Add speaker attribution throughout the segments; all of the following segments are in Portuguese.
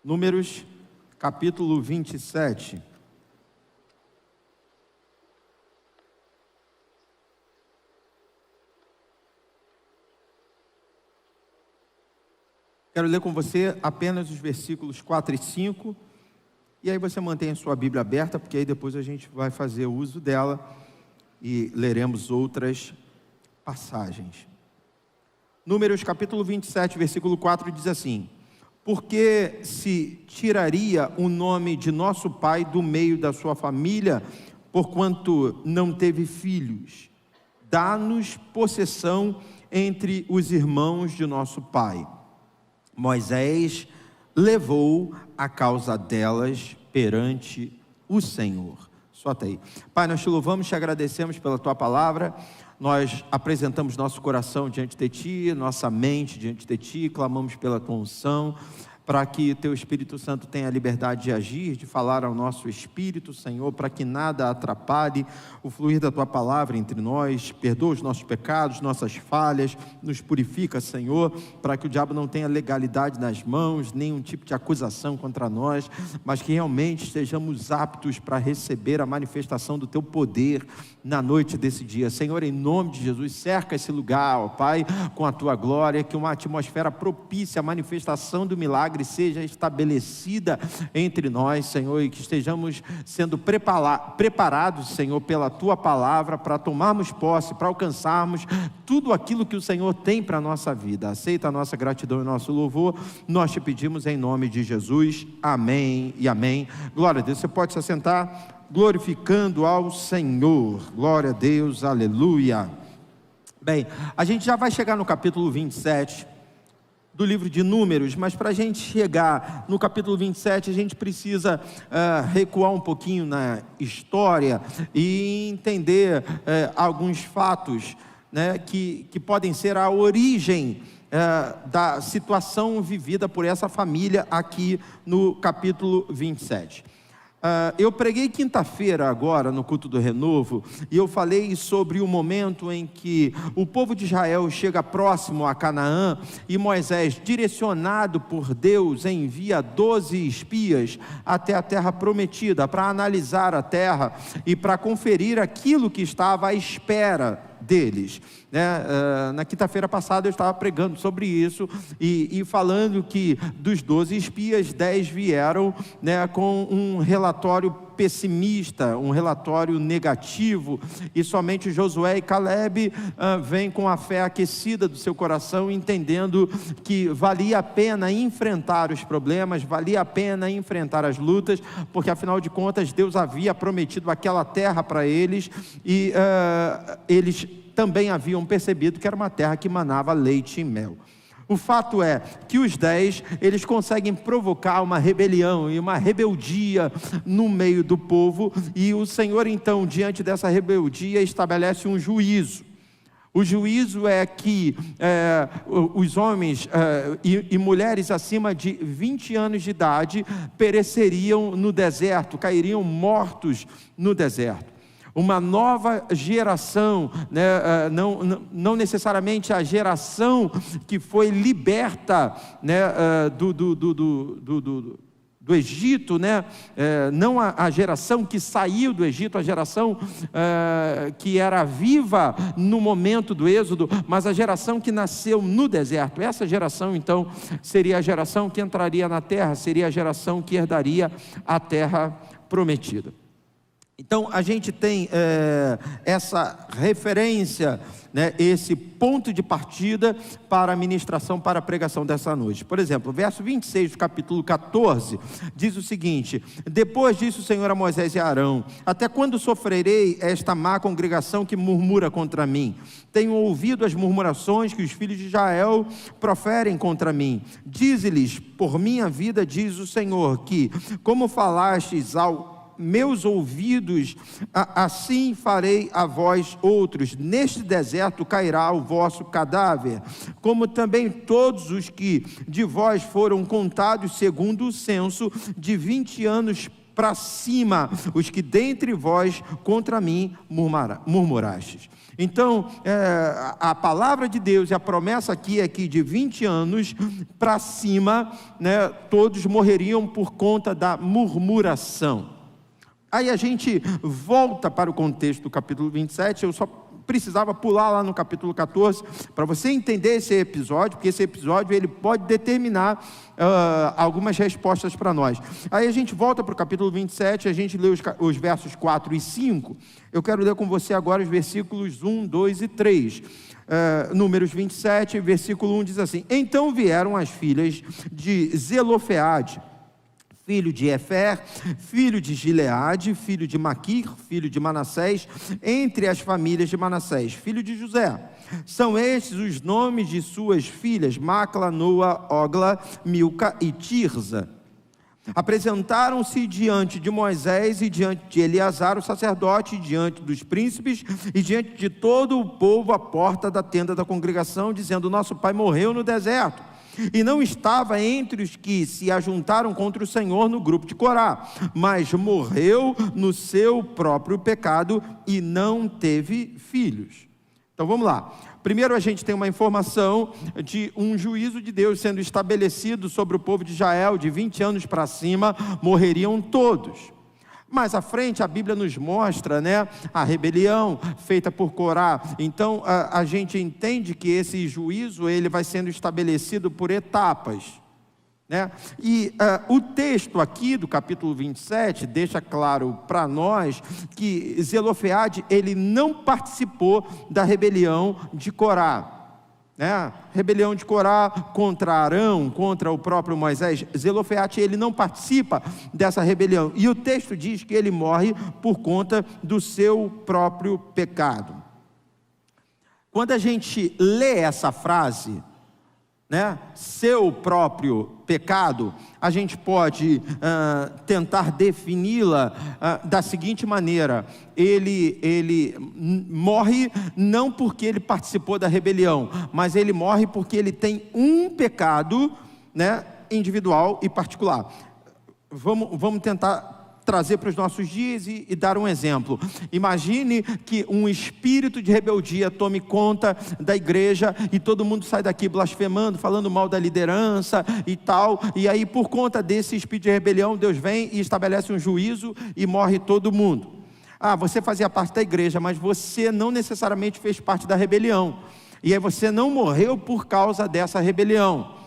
Speaker 1: Números, capítulo 27. Quero ler com você apenas os versículos 4 e 5, e aí você mantém a sua Bíblia aberta, porque aí depois a gente vai fazer uso dela e leremos outras passagens. Números capítulo 27, versículo 4 diz assim: porque se tiraria o nome de nosso pai do meio da sua família, porquanto não teve filhos, dá-nos possessão entre os irmãos de nosso pai. Moisés levou a causa delas perante o Senhor. Só até aí. Pai, nós te louvamos, te agradecemos pela tua palavra. Nós apresentamos nosso coração diante de ti, nossa mente diante de ti, clamamos pela tua unção, para que teu Espírito Santo tenha a liberdade de agir, de falar ao nosso espírito, Senhor, para que nada atrapalhe o fluir da tua palavra entre nós. Perdoa os nossos pecados, nossas falhas, nos purifica, Senhor, para que o diabo não tenha legalidade nas mãos, nenhum tipo de acusação contra nós, mas que realmente estejamos aptos para receber a manifestação do teu poder na noite desse dia. Senhor, em nome de Jesus, cerca esse lugar, ó Pai, com a tua glória, que uma atmosfera propícia à manifestação do milagre seja estabelecida entre nós, Senhor, e que estejamos sendo preparados, Senhor, pela tua palavra, para tomarmos posse, para alcançarmos tudo aquilo que o Senhor tem para a nossa vida. Aceita a nossa gratidão e nosso louvor, nós te pedimos em nome de Jesus, amém e amém. Glória a Deus. Você pode se assentar, glorificando ao Senhor. Glória a Deus, aleluia. Bem, a gente já vai chegar no capítulo 27 do livro de Números, mas para a gente chegar no capítulo 27, a gente precisa recuar um pouquinho na história e entender alguns fatos, né, que podem ser a origem da situação vivida por essa família aqui no capítulo 27. Eu preguei quinta-feira agora no culto do Renovo, e eu falei sobre o momento em que o povo de Israel chega próximo a Canaã, e Moisés, direcionado por Deus, envia 12 espias até a terra prometida, para analisar a terra e para conferir aquilo que estava à espera deles, né? Na quinta-feira passada eu estava pregando sobre isso e falando que dos 12 espias, 10 vieram, né, com um relatório pessimista, um relatório negativo, e somente Josué e Caleb vêm com a fé aquecida do seu coração, entendendo que valia a pena enfrentar os problemas, valia a pena enfrentar as lutas, porque afinal de contas Deus havia prometido aquela terra para eles, e eles também haviam percebido que era uma terra que manava leite e mel. O fato é que os 10, eles conseguem provocar uma rebelião e uma rebeldia no meio do povo, e o Senhor então, diante dessa rebeldia, estabelece um juízo. O juízo é que os homens e mulheres acima de 20 anos de idade pereceriam no deserto, cairiam mortos no deserto. Uma nova geração, né, não necessariamente a geração que foi liberta, né, do Egito, né? Não a geração que saiu do Egito, a geração que era viva no momento do êxodo, mas a geração que nasceu no deserto. Essa geração então seria a geração que entraria na terra, seria a geração que herdaria a terra prometida. Então a gente tem essa referência, né, esse ponto de partida para a ministração, para a pregação dessa noite. Por exemplo, o verso 26 do capítulo 14 diz o seguinte: depois disse o Senhor a Moisés e a Arão: até quando sofrerei esta má congregação que murmura contra mim? Tenho ouvido as murmurações que os filhos de Israel proferem contra mim. Dize-lhes, por minha vida, diz o Senhor, que como falastes ao meus ouvidos, assim farei a vós outros. Neste deserto cairá o vosso cadáver, como também todos os que de vós foram contados segundo o censo, de 20 anos para cima os que dentre vós contra mim murmurastes. Então, a palavra de Deus e a promessa aqui é que de 20 anos para cima, né, todos morreriam por conta da murmuração. Aí a gente volta para o contexto do capítulo 27, eu só precisava pular lá no capítulo 14, para você entender esse episódio, porque esse episódio ele pode determinar algumas respostas para nós. Aí a gente volta para o capítulo 27, a gente lê os versos 4 e 5, eu quero ler com você agora os versículos 1, 2 e 3. Números 27, versículo 1 diz assim: Então vieram as filhas de Zelofeade, filho de Efer, filho de Gileade, filho de Maquir, filho de Manassés, entre as famílias de Manassés, filho de José. São estes os nomes de suas filhas, Macla, Noa, Ogla, Milca e Tirza. Apresentaram-se diante de Moisés e diante de Eleazar, o sacerdote, diante dos príncipes e diante de todo o povo à porta da tenda da congregação, dizendo: Nosso pai morreu no deserto e não estava entre os que se ajuntaram contra o Senhor no grupo de Corá, mas morreu no seu próprio pecado e não teve filhos. Então vamos lá. Primeiro a gente tem uma informação de um juízo de Deus sendo estabelecido sobre o povo de Israel. De 20 anos para cima morreriam todos. Mais à frente a Bíblia nos mostra, né, a rebelião feita por Corá. Então a gente entende que esse juízo ele vai sendo estabelecido por etapas, né? E o texto aqui do capítulo 27 deixa claro para nós que Zelofeade ele não participou da rebelião de Corá. Rebelião de Corá contra Arão, contra o próprio Moisés. Zelofeade ele não participa dessa rebelião, e o texto diz que ele morre por conta do seu próprio pecado. Quando a gente lê essa frase, né, seu próprio pecado, a gente pode tentar defini-la da seguinte maneira: ele morre não porque ele participou da rebelião, mas ele morre porque ele tem um pecado, né, individual e particular. Vamos tentar trazer para os nossos dias e dar um exemplo. Imagine que um espírito de rebeldia tome conta da igreja e todo mundo sai daqui blasfemando, falando mal da liderança e tal, e aí por conta desse espírito de rebelião, Deus vem e estabelece um juízo e morre todo mundo. Você fazia parte da igreja, mas você não necessariamente fez parte da rebelião, e aí você não morreu por causa dessa rebelião.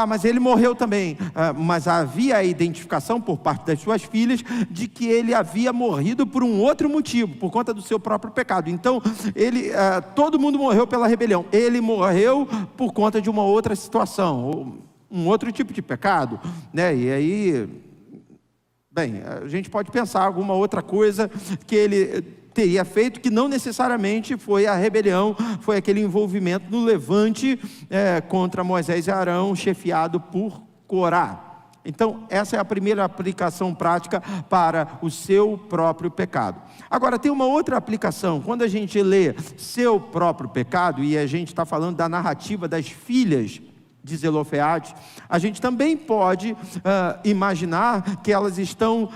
Speaker 1: Mas ele morreu também. Mas havia a identificação por parte das suas filhas de que ele havia morrido por um outro motivo, por conta do seu próprio pecado. Então, todo mundo morreu pela rebelião. Ele morreu por conta de uma outra situação, ou um outro tipo de pecado, né? E aí, bem, a gente pode pensar alguma outra coisa que ele teria feito, que não necessariamente foi a rebelião, foi aquele envolvimento no levante contra Moisés e Arão, chefiado por Corá. Então essa é a primeira aplicação prática para o seu próprio pecado. Agora tem uma outra aplicação. Quando a gente lê seu próprio pecado, e a gente está falando da narrativa das filhas de Zelofeade, a gente também pode imaginar que elas estão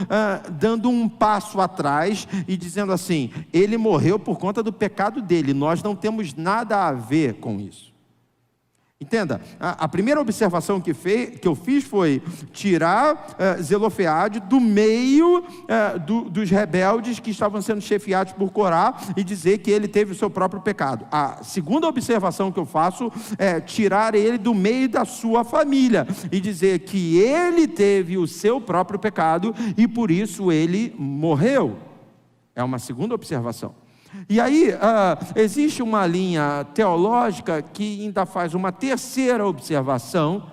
Speaker 1: dando um passo atrás e dizendo assim: ele morreu por conta do pecado dele, nós não temos nada a ver com isso. Entenda, a primeira observação que eu fiz foi tirar Zelofeade do meio dos rebeldes que estavam sendo chefiados por Corá e dizer que ele teve o seu próprio pecado. A segunda observação que eu faço é tirar ele do meio da sua família e dizer que ele teve o seu próprio pecado e por isso ele morreu. É uma segunda observação. E aí existe uma linha teológica que ainda faz uma terceira observação,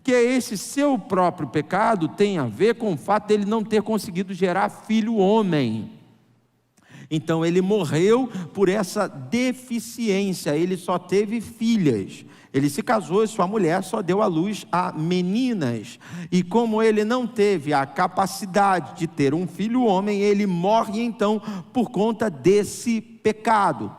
Speaker 1: que é esse seu próprio pecado tem a ver com o fato dele não ter conseguido gerar filho homem. Então ele morreu por essa deficiência, ele só teve filhas. Ele se casou e sua mulher só deu à luz a meninas. E como ele não teve a capacidade de ter um filho homem, ele morre então por conta desse pecado.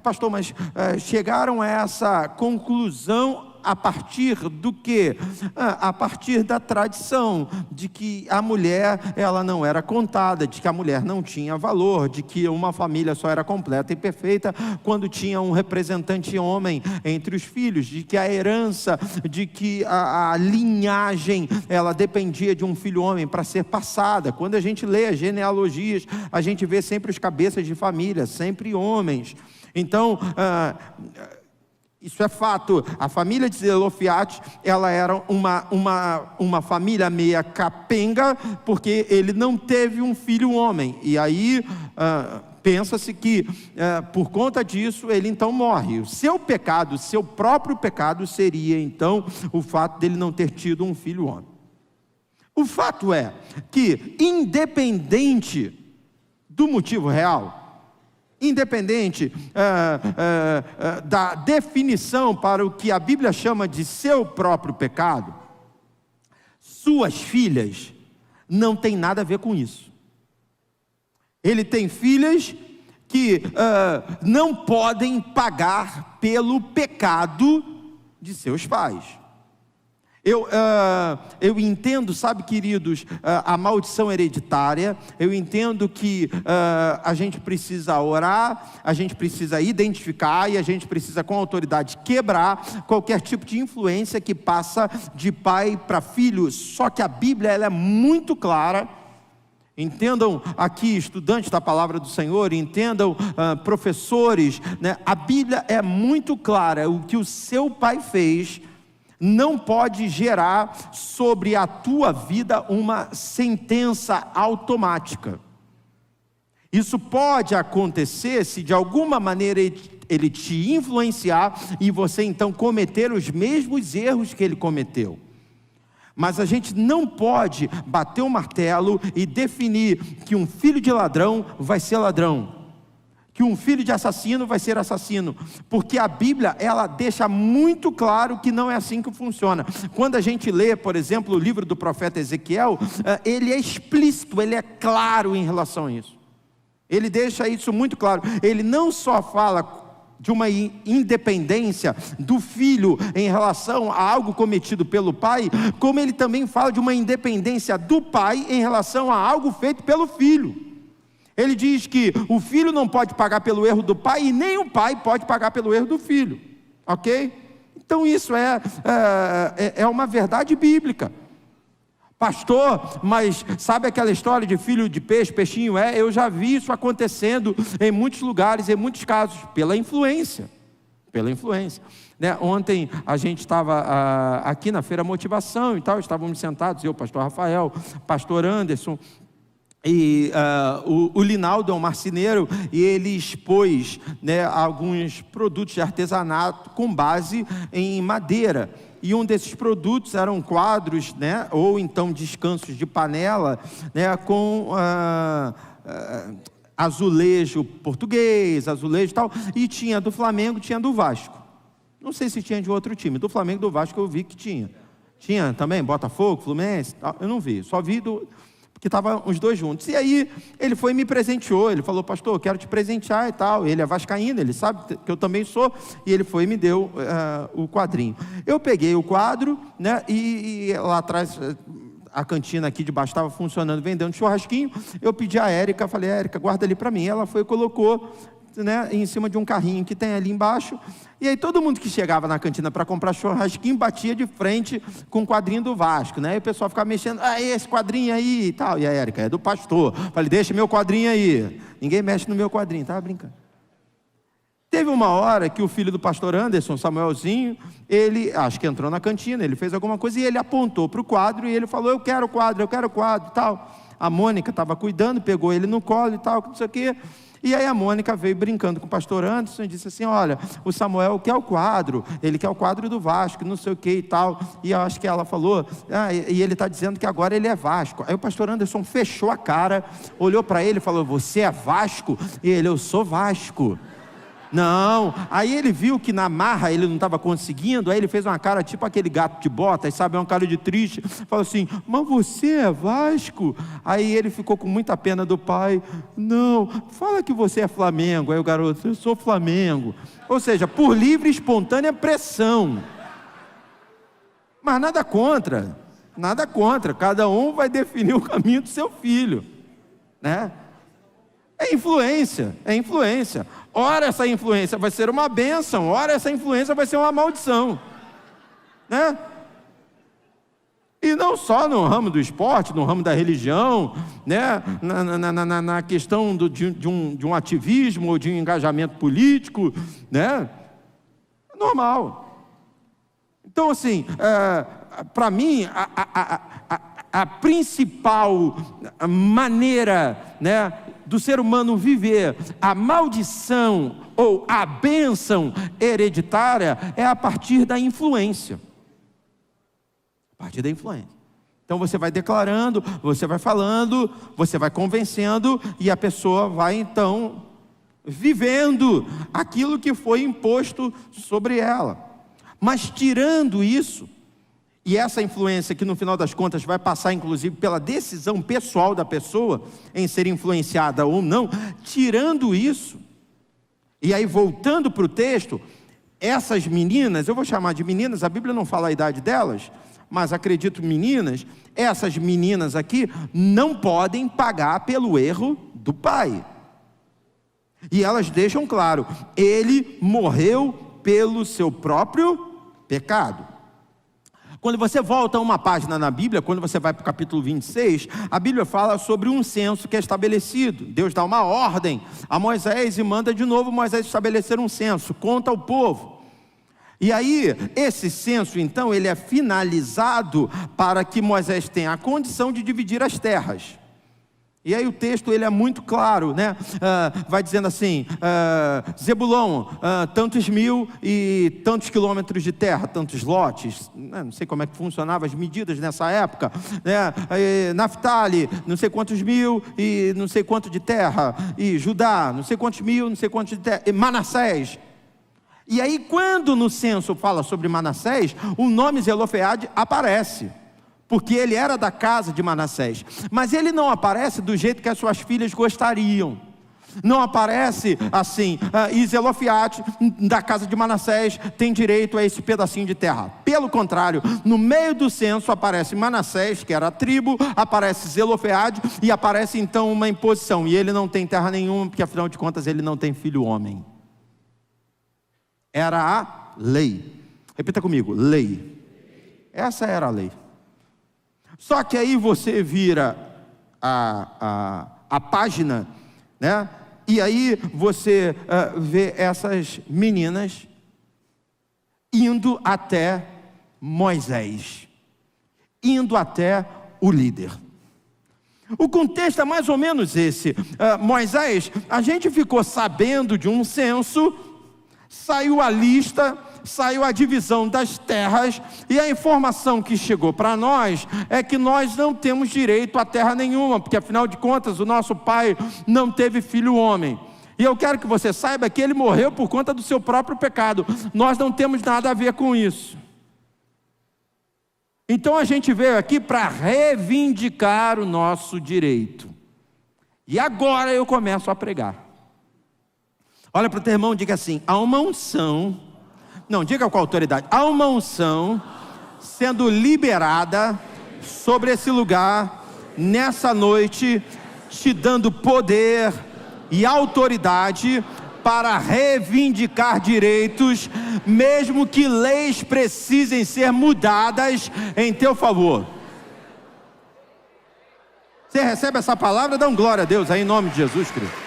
Speaker 1: Pastor, mas chegaram a essa conclusão a partir do quê? A partir da tradição de que a mulher, ela não era contada, de que a mulher não tinha valor, de que uma família só era completa e perfeita quando tinha um representante homem entre os filhos, de que a herança, de que a linhagem, ela dependia de um filho homem para ser passada. Quando a gente lê as genealogias, a gente vê sempre os cabeças de família, sempre homens. Então, isso é fato. A família de Zelofiate, ela era uma família meia capenga, porque ele não teve um filho homem. E aí, pensa-se que, por conta disso, ele então morre. O seu pecado, seu próprio pecado, seria então o fato dele não ter tido um filho homem. O fato é que, independente do motivo real, independente da definição para o que a Bíblia chama de seu próprio pecado, suas filhas não tem nada a ver com isso. Ele tem filhas que não podem pagar pelo pecado de seus pais. Eu entendo, sabe, queridos, a maldição hereditária. Eu entendo que a gente precisa orar, a gente precisa identificar e a gente precisa, com autoridade, quebrar qualquer tipo de influência que passa de pai para filho. Só que a Bíblia, ela é muito clara. Entendam aqui, estudantes da palavra do Senhor, entendam, professores, né? A Bíblia é muito clara. O que o seu pai fez não pode gerar sobre a tua vida uma sentença automática. Isso pode acontecer se de alguma maneira ele te influenciar e você então cometer os mesmos erros que ele cometeu. Mas a gente não pode bater o martelo e definir que um filho de ladrão vai ser ladrão, que um filho de assassino vai ser assassino, porque a Bíblia, ela deixa muito claro que não é assim que funciona. Quando a gente lê, por exemplo, o livro do profeta Ezequiel, ele é explícito, ele é claro em relação a isso. Ele deixa isso muito claro. Ele não só fala de uma independência do filho em relação a algo cometido pelo pai, como ele também fala de uma independência do pai em relação a algo feito pelo filho. Ele diz que o filho não pode pagar pelo erro do pai e nem o pai pode pagar pelo erro do filho, ok? Então isso é uma verdade bíblica. Pastor, mas sabe aquela história de filho de peixe, peixinho? Eu já vi isso acontecendo em muitos lugares, em muitos casos, pela influência, né? Ontem a gente estava aqui na Feira Motivação e tal, estávamos sentados, eu, pastor Rafael, pastor Anderson, e o Linaldo é um marceneiro, e ele expôs, né, alguns produtos de artesanato com base em madeira. E um desses produtos eram quadros, né, ou então descansos de panela, né, com azulejo português, azulejo e tal. E tinha do Flamengo, tinha do Vasco. Não sei se tinha de outro time. Do Flamengo e do Vasco eu vi que tinha. Tinha também Botafogo, Fluminense, tal. Eu não vi, só vi porque estavam os dois juntos. E aí ele foi e me presenteou. Ele falou: pastor, eu quero te presentear e tal. Ele é vascaíno, ele sabe que eu também sou. E ele foi e me deu o quadrinho. Eu peguei o quadro, né, e lá atrás a cantina aqui de baixo estava funcionando, vendendo churrasquinho. Eu pedi a Érica, falei: Érica, guarda ali para mim. Ela foi e colocou, né, em cima de um carrinho que tem ali embaixo. E aí todo mundo que chegava na cantina para comprar churrasquinho batia de frente com o quadrinho do Vasco, né? E o pessoal ficava mexendo: esse quadrinho aí e tal. E a Érica: é do pastor. Falei: deixa meu quadrinho aí. Ninguém mexe no meu quadrinho, estava brincando. Teve uma hora que o filho do pastor Anderson, Samuelzinho, ele, acho que entrou na cantina, ele fez alguma coisa e ele apontou para o quadro e ele falou: eu quero o quadro e tal. A Mônica estava cuidando, pegou ele no colo e tal, não sei o quê. E aí a Mônica veio brincando com o pastor Anderson e disse assim: olha, o Samuel quer o quadro, ele quer o quadro do Vasco, não sei o que e tal. E eu acho que ela falou: e ele está dizendo que agora ele é Vasco. Aí o pastor Anderson fechou a cara, olhou para ele e falou: você é Vasco? E ele: eu sou Vasco. Não, aí ele viu que na marra ele não estava conseguindo, aí ele fez uma cara tipo aquele gato de botas, sabe, uma cara de triste, falou assim: mas você é Vasco? Aí ele ficou com muita pena do pai: não, fala que você é Flamengo. Aí o garoto: eu sou Flamengo. Ou seja, por livre e espontânea pressão. Mas nada contra, cada um vai definir o caminho do seu filho, né? É influência. Ora essa influência vai ser uma bênção, ora essa influência vai ser uma maldição, né? E não só no ramo do esporte, no ramo da religião, né? na questão de um ativismo ou de um engajamento político, né? É normal. Então, assim, para mim, a principal maneira, né, do ser humano viver a maldição ou a bênção hereditária é a partir da influência. A partir da influência. Então você vai declarando, você vai falando, você vai convencendo, e a pessoa vai então vivendo aquilo que foi imposto sobre ela. Mas tirando isso, e essa influência que no final das contas vai passar inclusive pela decisão pessoal da pessoa em ser influenciada ou não, tirando isso, e aí voltando para o texto, essas meninas, eu vou chamar de meninas, a Bíblia não fala a idade delas, mas acredito meninas, essas meninas aqui não podem pagar pelo erro do pai. E elas deixam claro, ele morreu pelo seu próprio pecado. Quando você volta uma página na Bíblia, quando você vai para o capítulo 26, a Bíblia fala sobre um censo que é estabelecido. Deus dá uma ordem a Moisés e manda de novo Moisés estabelecer um censo, conta ao povo. E aí, esse censo, então, ele é finalizado para que Moisés tenha a condição de dividir as terras. E aí o texto, ele é muito claro, né? Vai dizendo assim, Zebulon, tantos mil e tantos quilômetros de terra, tantos lotes, não sei como é que funcionavam as medidas nessa época, né? Naftali, não sei quantos mil e não sei quanto de terra, e Judá, não sei quantos mil, não sei quantos de terra, e Manassés. E aí quando no censo fala sobre Manassés, o nome Zelofeade aparece, porque ele era da casa de Manassés, mas ele não aparece do jeito que as suas filhas gostariam, não aparece assim, e Zelofeade da casa de Manassés tem direito a esse pedacinho de terra. Pelo contrário, no meio do censo aparece Manassés, que era a tribo, aparece Zelofeade, e aparece então uma imposição, e ele não tem terra nenhuma, porque afinal de contas ele não tem filho homem. Era a lei. Repita comigo, lei. Essa era a lei. Só que aí você vira a página, né? E aí você vê essas meninas indo até Moisés, indo até o líder. O contexto é mais ou menos esse. Moisés, a gente ficou sabendo de um censo, saiu a lista, saiu a divisão das terras, e a informação que chegou para nós é que nós não temos direito a terra nenhuma, porque afinal de contas o nosso pai não teve filho homem. E eu quero que você saiba que ele morreu por conta do seu próprio pecado. Nós não temos nada a ver com isso. Então a gente veio aqui para reivindicar o nosso direito. E agora eu começo a pregar. Olha para o teu irmão e diga assim, há uma unção, não, diga com autoridade, há uma unção sendo liberada sobre esse lugar, nessa noite, te dando poder e autoridade para reivindicar direitos, mesmo que leis precisem ser mudadas em teu favor. Você recebe essa palavra? Dá um glória a Deus aí em nome de Jesus Cristo.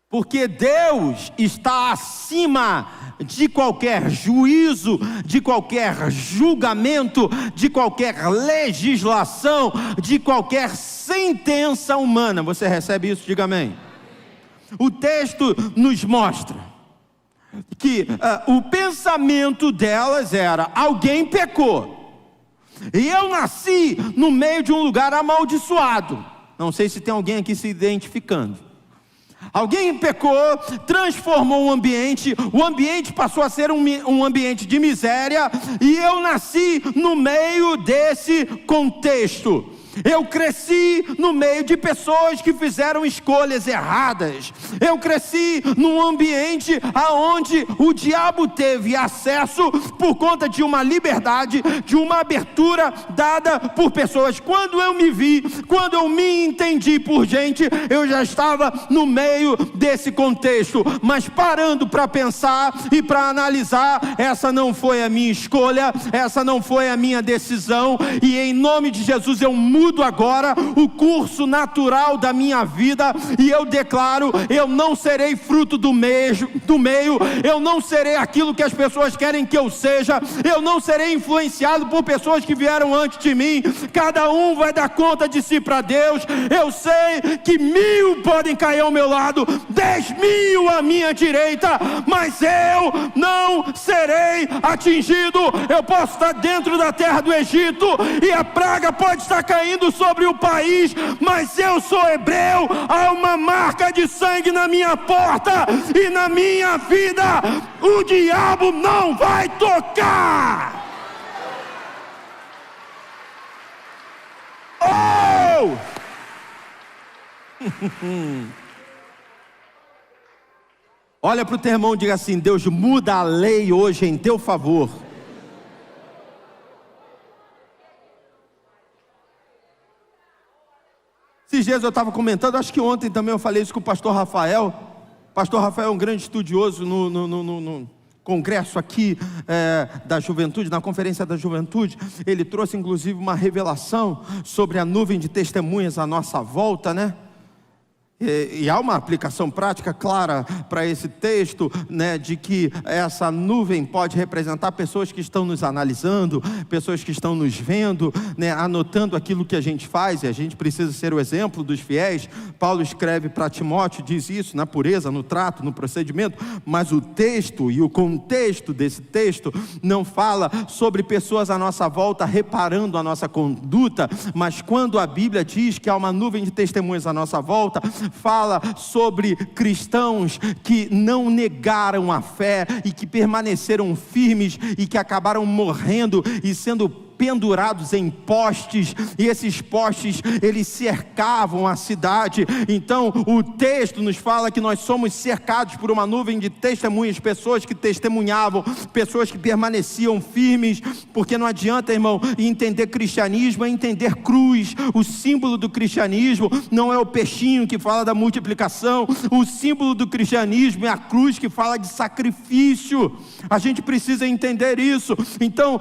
Speaker 1: Porque Deus está acima de qualquer juízo, de qualquer julgamento, de qualquer legislação, de qualquer sentença humana. Você recebe isso? Diga amém. O texto nos mostra que o pensamento delas era, alguém pecou, e eu nasci no meio de um lugar amaldiçoado. Não sei se tem alguém aqui se identificando. Alguém pecou, transformou o ambiente passou a ser um ambiente de miséria, e eu nasci no meio desse contexto. Eu cresci no meio de pessoas que fizeram escolhas erradas. Eu cresci num ambiente aonde o diabo teve acesso por conta de uma liberdade, de uma abertura dada por pessoas. Quando eu me vi, quando eu me entendi por gente, eu já estava no meio desse contexto. Mas parando para pensar e para analisar, essa não foi a minha escolha, essa não foi a minha decisão, e em nome de Jesus eu mudo agora o curso natural da minha vida, e eu declaro: eu não serei fruto do meio, eu não serei aquilo que as pessoas querem que eu seja, eu não serei influenciado por pessoas que vieram antes de mim. Cada um vai dar conta de si para Deus. Eu sei que 1000 podem cair ao meu lado, 10.000 à minha direita, mas eu não serei atingido. Eu posso estar dentro da terra do Egito e a praga pode estar caindo sobre o país, mas eu sou hebreu. Há uma marca de sangue na minha porta e na minha vida. O diabo não vai tocar. Oh! Olha para o teu irmão e diga assim: Deus muda a lei hoje em teu favor. Esses dias eu estava comentando, acho que ontem também eu falei isso com o pastor Rafael. O pastor Rafael é um grande estudioso no congresso aqui da juventude, na conferência da juventude. Ele trouxe inclusive uma revelação sobre a nuvem de testemunhas à nossa volta, né? E há uma aplicação prática clara para esse texto, né, de que essa nuvem pode representar pessoas que estão nos analisando, pessoas que estão nos vendo, né, anotando aquilo que a gente faz, e a gente precisa ser o exemplo dos fiéis. Paulo escreve para Timóteo, diz isso, na pureza, no trato, no procedimento, mas o texto e o contexto desse texto não fala sobre pessoas à nossa volta reparando a nossa conduta, mas quando a Bíblia diz que há uma nuvem de testemunhas à nossa volta, fala sobre cristãos que não negaram a fé e que permaneceram firmes e que acabaram morrendo e sendo pendurados em postes, e esses postes eles cercavam a cidade. Então o texto nos fala que nós somos cercados por uma nuvem de testemunhas, pessoas que testemunhavam, pessoas que permaneciam firmes, porque não adianta, irmão, entender cristianismo é entender cruz. O símbolo do cristianismo não é o peixinho que fala da multiplicação, o símbolo do cristianismo é a cruz que fala de sacrifício. A gente precisa entender isso. Então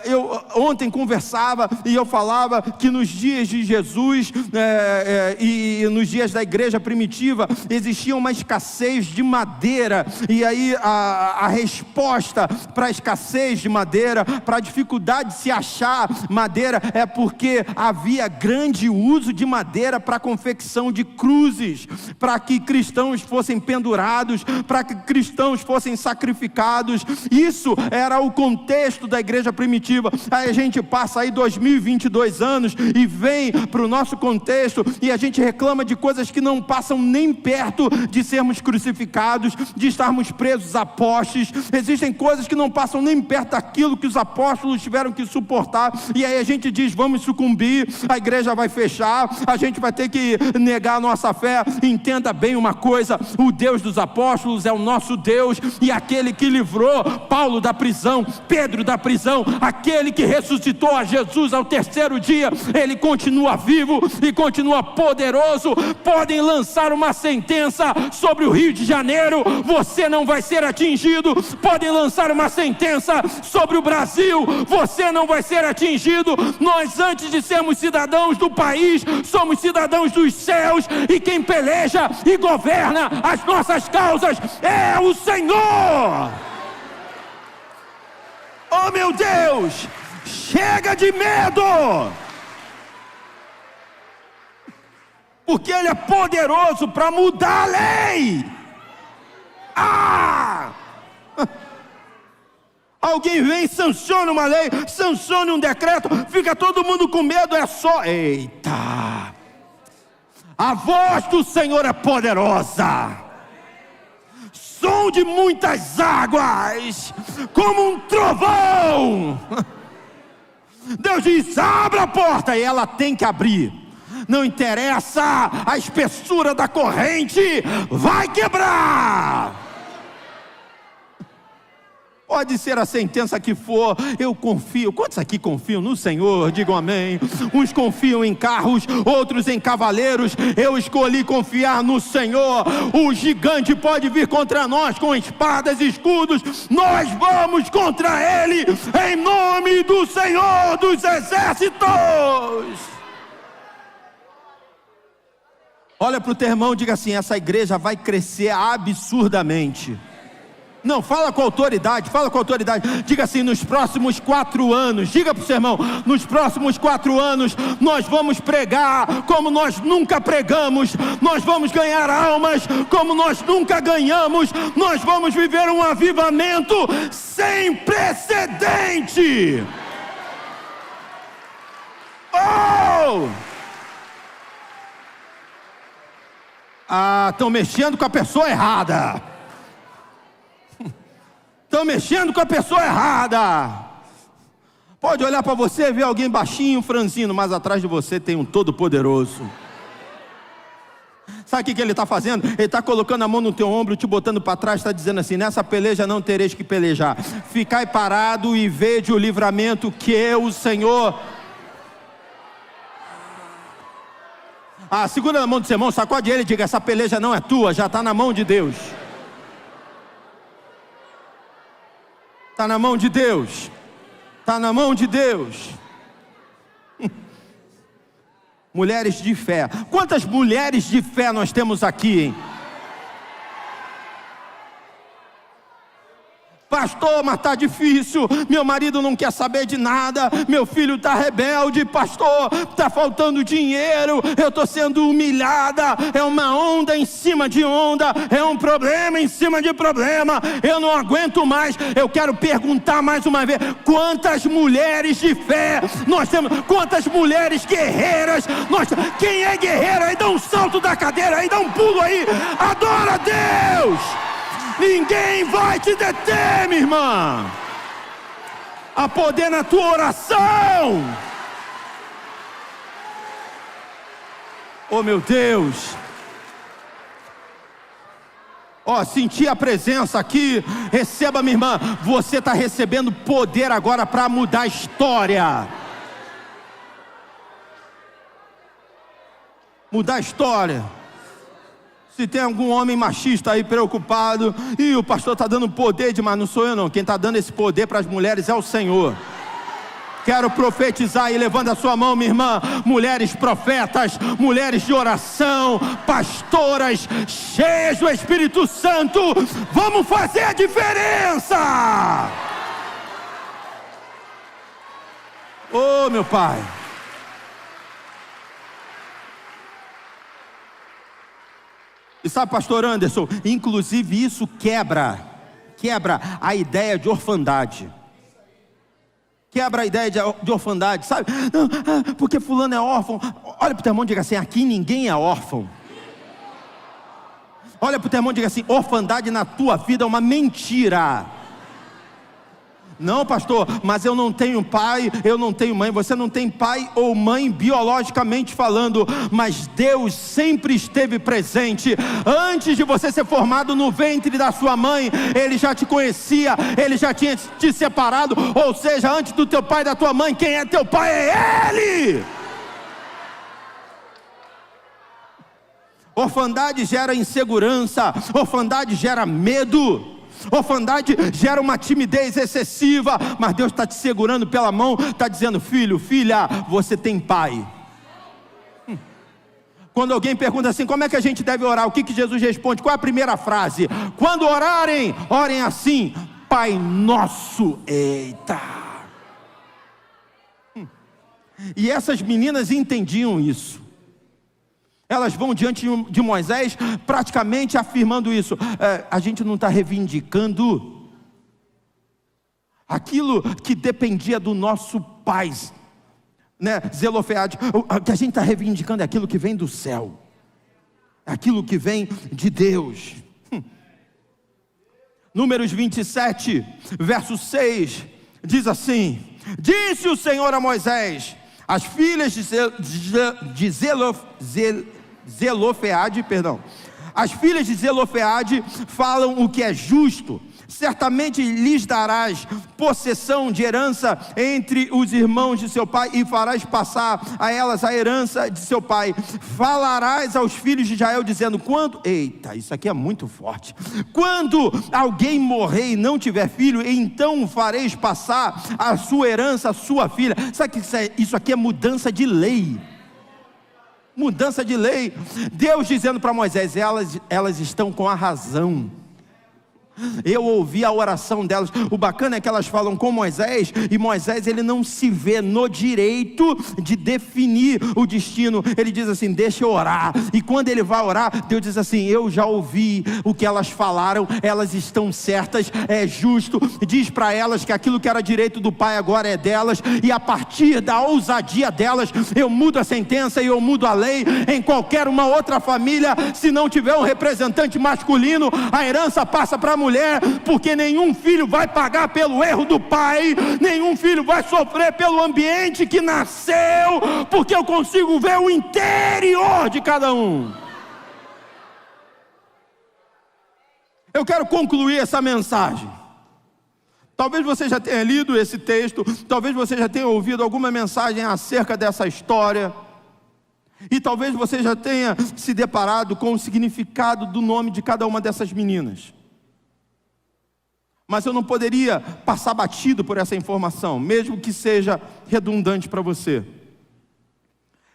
Speaker 1: eu ontem conversava e eu falava que nos dias de Jesus e nos dias da igreja primitiva existia uma escassez de madeira, e aí a resposta para a escassez de madeira, para a dificuldade de se achar madeira, é porque havia grande uso de madeira para a confecção de cruzes, para que cristãos fossem pendurados, para que cristãos fossem sacrificados. Isso era o contexto da igreja primitiva. Aí a gente passa aí 2022 anos e vem para o nosso contexto e a gente reclama de coisas que não passam nem perto de sermos crucificados, de estarmos presos a postes. Existem coisas que não passam nem perto daquilo que os apóstolos tiveram que suportar, e aí a gente diz: vamos sucumbir, a igreja vai fechar, a gente vai ter que negar a nossa fé. Entenda bem uma coisa: o Deus dos apóstolos é o nosso Deus, e aquele que livrou Paulo da prisão, Pedro da prisão, aquele que ressuscitou a Jesus ao terceiro dia, ele continua vivo e continua poderoso. Podem lançar uma sentença sobre o Rio de Janeiro, você não vai ser atingido. Podem lançar uma sentença sobre o Brasil, você não vai ser atingido. Nós, antes de sermos cidadãos do país, somos cidadãos dos céus, e quem peleja e governa as nossas causas é o Senhor. Oh meu Deus, chega de medo, porque Ele é poderoso para mudar a lei. Alguém vem e sanciona uma lei, sanciona um decreto, fica todo mundo com medo. É só, eita, a voz do Senhor é poderosa, som de muitas águas, como um trovão. Deus diz: abra a porta, e ela tem que abrir. Não interessa a espessura da corrente, vai quebrar. Pode ser a sentença que for, eu confio. Quantos aqui confiam no Senhor? Digam amém. Uns confiam em carros, outros em cavaleiros. Eu escolhi confiar no Senhor. O gigante pode vir contra nós com espadas e escudos. Nós vamos contra ele, em nome do Senhor dos Exércitos. Olha para o teu irmão e diga assim: essa igreja vai crescer absurdamente. Não, fala com autoridade, diga assim: nos próximos 4 anos, diga para o seu irmão, nos próximos 4 anos, nós vamos pregar como nós nunca pregamos, nós vamos ganhar almas como nós nunca ganhamos, nós vamos viver um avivamento sem precedente. Oh! Estão mexendo com a pessoa errada. Estão mexendo com a pessoa errada. Pode olhar para você e ver alguém baixinho, franzino, mas atrás de você tem um todo-poderoso. Sabe o que ele está fazendo? Ele está colocando a mão no teu ombro, te botando para trás, está dizendo assim: nessa peleja não tereis que pelejar. Ficai parado e vede o livramento que eu, o Senhor... segura na mão do seu irmão, sacode ele e diga: essa peleja não é tua, já está na mão de Deus. Está na mão de Deus. Está na mão de Deus. Mulheres de fé. Quantas mulheres de fé nós temos aqui, hein? Pastor, mas está difícil, meu marido não quer saber de nada, meu filho está rebelde, pastor, está faltando dinheiro, eu estou sendo humilhada, é uma onda em cima de onda, é um problema em cima de problema, eu não aguento mais. Eu quero perguntar mais uma vez: quantas mulheres de fé nós temos? Quantas mulheres guerreiras nós temos? Quem é guerreira aí, dá um salto da cadeira aí, dá um pulo aí, adora a Deus. Ninguém vai te deter, minha irmã. Há poder na tua oração. Oh, meu Deus. Senti a presença aqui. Receba, minha irmã. Você está recebendo poder agora para mudar a história. Mudar a história. Se tem algum homem machista aí preocupado, e o pastor está dando poder mas não sou eu não, quem está dando esse poder para as mulheres é o Senhor. Quero profetizar e levando a sua mão, minha irmã, mulheres profetas, mulheres de oração, pastoras, cheias do Espírito Santo, vamos fazer a diferença. Oh, meu Pai. E sabe, pastor Anderson, inclusive isso quebra a ideia de orfandade. Quebra a ideia de orfandade, sabe? Não, porque fulano é órfão. Olha para o teu irmão e diga assim: aqui ninguém é órfão. Olha para o teu irmão e diga assim: orfandade na tua vida é uma mentira. Não, pastor, mas eu não tenho pai, eu não tenho mãe. Você não tem pai ou mãe biologicamente falando, mas Deus sempre esteve presente. Antes de você ser formado no ventre da sua mãe, Ele já te conhecia, Ele já tinha te separado. Ou seja, antes do teu pai e da tua mãe, quem é teu pai é Ele. Orfandade gera insegurança, orfandade gera medo. Orfandade gera uma timidez excessiva, mas Deus está te segurando pela mão, está dizendo: filho, filha, você tem pai. Quando alguém pergunta assim: como é que a gente deve orar? O que Jesus responde? Qual é a primeira frase? Quando orarem, orem assim: Pai nosso. Eita! E essas meninas entendiam isso. Elas vão diante de Moisés praticamente afirmando isso. A gente não está reivindicando aquilo que dependia do nosso pai, né? Zelofeade. O que a gente está reivindicando é aquilo que vem do céu, aquilo que vem de Deus. Números 27, verso 6, diz assim: Disse o Senhor a Moisés: as filhas de Zelofeade, as filhas de Zelofeade falam o que é justo. Certamente lhes darás possessão de herança entre os irmãos de seu pai, e farás passar a elas a herança de seu pai. Falarás aos filhos de Israel, dizendo: eita, isso aqui é muito forte. Quando alguém morrer e não tiver filho, então fareis passar a sua herança à sua filha. Sabe que isso aqui é mudança de lei? Mudança de lei. Deus dizendo para Moisés: elas estão com a razão. Eu ouvi a oração delas. O bacana é que elas falam com Moisés, e Moisés, ele não se vê no direito de definir o destino. Ele diz assim: deixa eu orar. E quando ele vai orar, Deus diz assim: eu já ouvi o que elas falaram, elas estão certas, é justo. Diz para elas que aquilo que era direito do pai agora é delas, e a partir da ousadia delas, eu mudo a sentença e eu mudo a lei. Em qualquer uma outra família, se não tiver um representante masculino, a herança passa para a mulher, porque nenhum filho vai pagar pelo erro do pai, nenhum filho vai sofrer pelo ambiente que nasceu, porque eu consigo ver o interior de cada um. Eu quero concluir essa mensagem. Talvez você já tenha lido esse texto, talvez você já tenha ouvido alguma mensagem acerca dessa história, e talvez você já tenha se deparado com o significado do nome de cada uma dessas meninas. Mas eu não poderia passar batido por essa informação, mesmo que seja redundante para você.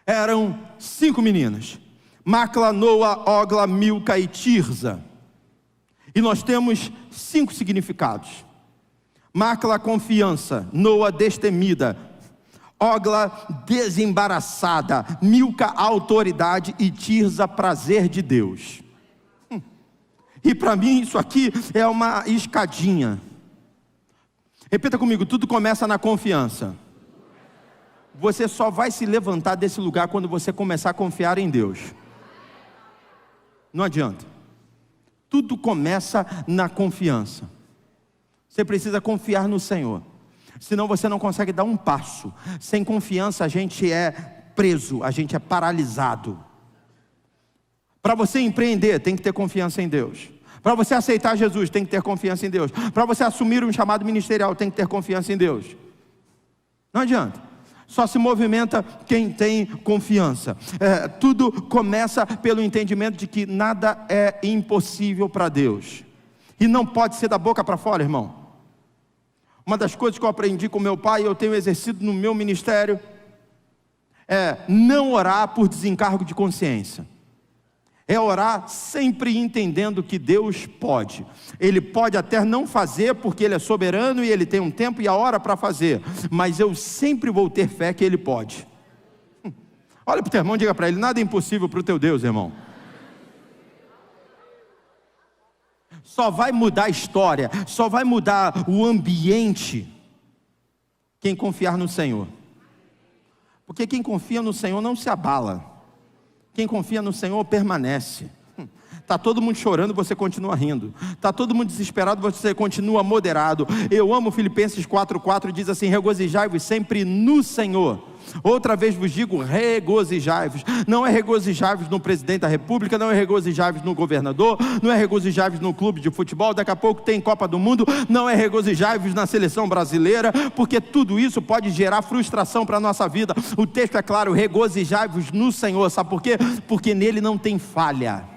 Speaker 1: Eram 5 meninas: Macla, Noa, Ogla, Milca e Tirza. E nós temos 5 significados. Macla, confiança; Noa, destemida; Ogla, desembaraçada; Milca, autoridade; e Tirza, prazer de Deus. E para mim isso aqui é uma escadinha. Repita comigo: tudo começa na confiança. Você só vai se levantar desse lugar quando você começar a confiar em Deus. Não adianta. Tudo começa na confiança. Você precisa confiar no Senhor, senão você não consegue dar um passo. Sem confiança a gente é preso, a gente é paralisado. Para você empreender, tem que ter confiança em Deus. Para você aceitar Jesus, tem que ter confiança em Deus. Para você assumir um chamado ministerial, tem que ter confiança em Deus. Não adianta. Só se movimenta quem tem confiança. Tudo começa pelo entendimento de que nada é impossível para Deus. E não pode ser da boca para fora, irmão. Uma das coisas que eu aprendi com meu pai, e eu tenho exercido no meu ministério, é não orar por desencargo de consciência. É orar sempre entendendo que Deus pode. Ele pode até não fazer, porque Ele é soberano e Ele tem um tempo e a hora para fazer. Mas eu sempre vou ter fé que Ele pode. Olha para o teu irmão e diga para ele: nada é impossível para o teu Deus, irmão. Só vai mudar a história, só vai mudar o ambiente quem confiar no Senhor. Porque quem confia no Senhor não se abala. Quem confia no Senhor permanece. Está todo mundo chorando, você continua rindo. Está todo mundo desesperado, você continua moderado. Eu amo Filipenses 4:4, diz assim: regozijai-vos sempre no Senhor. Outra vez vos digo, regozijai-vos. Não é regozijai-vos no presidente da república, não é regozijai-vos no governador, não é regozijai-vos no clube de futebol, daqui a pouco tem Copa do Mundo, não é regozijai-vos na seleção brasileira, porque tudo isso pode gerar frustração para a nossa vida. O texto é claro: regozijai-vos no Senhor. Sabe por quê? Porque nele não tem falha.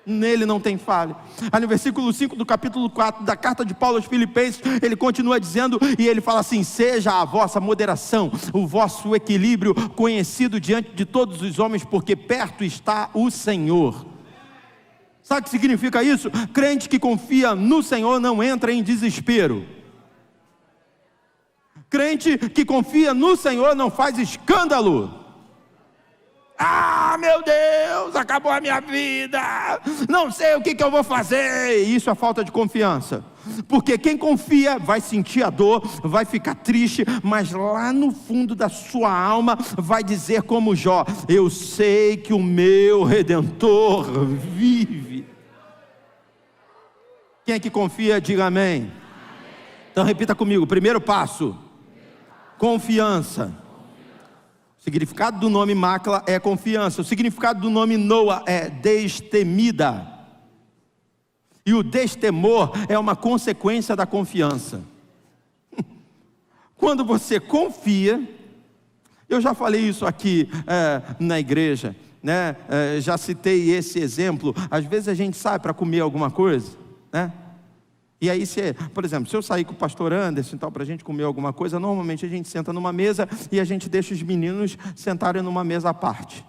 Speaker 1: Nele não tem falha. No versículo 5 do capítulo 4 da carta de Paulo aos Filipenses, ele continua dizendo, e ele fala assim: seja a vossa moderação, o vosso equilíbrio conhecido diante de todos os homens, porque perto está o Senhor. Sabe o que significa isso? Crente que confia no Senhor não entra em desespero. Crente que confia no Senhor não faz escândalo. Ah, meu Deus, acabou a minha vida, não sei o que eu vou fazer. Isso é falta de confiança. Porque quem confia vai sentir a dor, vai ficar triste, mas lá no fundo da sua alma vai dizer como Jó: eu sei que o meu Redentor vive. Quem é que confia, diga amém. Então repita comigo: primeiro passo, Confiança. O significado do nome Macla é confiança. O significado do nome Noa é destemida. E o destemor é uma consequência da confiança. Quando você confia, eu já falei isso aqui na igreja, né? Já citei esse exemplo. Às vezes a gente sai para comer alguma coisa, né? E aí, por exemplo, se eu sair com o pastor Anderson para a gente comer alguma coisa, normalmente a gente senta numa mesa e a gente deixa os meninos sentarem numa mesa à parte.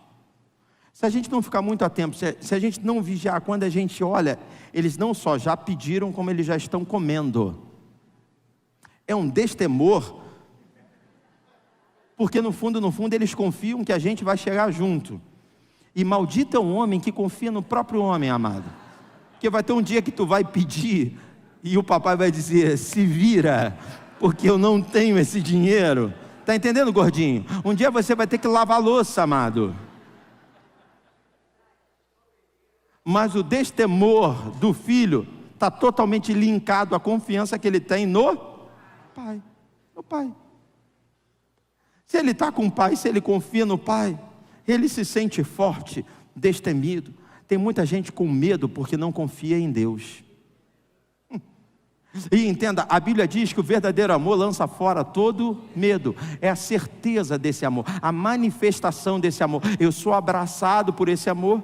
Speaker 1: Se a gente não ficar muito atento, se a gente não vigiar, quando a gente olha, eles não só já pediram, como eles já estão comendo. É um destemor, porque no fundo eles confiam que a gente vai chegar junto. E maldito é um homem que confia no próprio homem, amado. Porque vai ter um dia que tu vai pedir e o papai vai dizer, se vira, porque eu não tenho esse dinheiro. Está entendendo, gordinho? Um dia você vai ter que lavar a louça, amado. Mas o destemor do filho está totalmente linkado à confiança que ele tem no pai. No pai. Se ele está com o pai, se ele confia no pai, ele se sente forte, destemido. Tem muita gente com medo porque não confia em Deus. E entenda, a Bíblia diz que o verdadeiro amor lança fora todo medo. É a certeza desse amor, a manifestação desse amor. Eu sou abraçado por esse amor.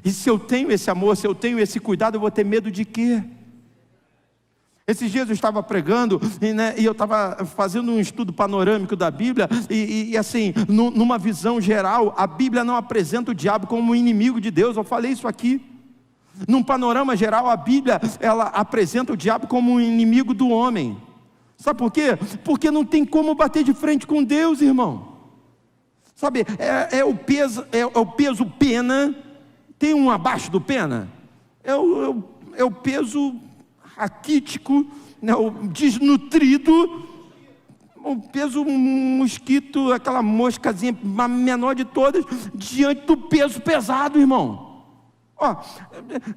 Speaker 1: E se eu tenho esse amor, se eu tenho esse cuidado, eu vou ter medo de quê? Esses dias eu estava pregando e eu estava fazendo um estudo panorâmico da Bíblia e assim, numa visão geral, a Bíblia não apresenta o diabo como um inimigo de Deus. Eu falei isso aqui. Num panorama geral, a Bíblia, ela apresenta o diabo como um inimigo do homem. Sabe por quê? Porque não tem como bater de frente com Deus, irmão. Sabe, é o peso pena. Tem um abaixo do pena? É o peso raquítico, né, o desnutrido, o peso mosquito, aquela moscazinha menor de todas, diante do peso pesado, irmão. Ó,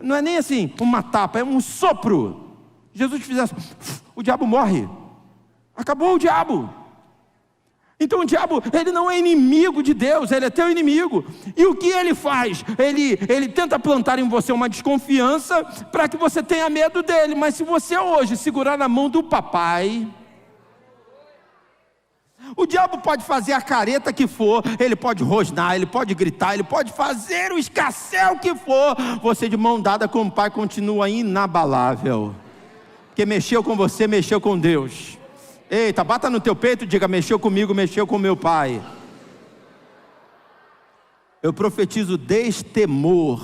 Speaker 1: não é nem assim uma tapa, é um sopro. Jesus fizesse, o diabo morre. Acabou o diabo. Então o diabo, ele não é inimigo de Deus, ele é teu inimigo. E o que ele faz? Ele tenta plantar em você uma desconfiança para que você tenha medo dele. Mas se você hoje segurar na mão do papai, o diabo pode fazer a careta que for, ele pode rosnar, ele pode gritar, ele pode fazer o escarcéu que for. Você de mão dada com o pai continua inabalável. Porque mexeu com você, mexeu com Deus. Eita, bata no teu peito e diga, mexeu comigo, mexeu com meu pai. Eu profetizo destemor.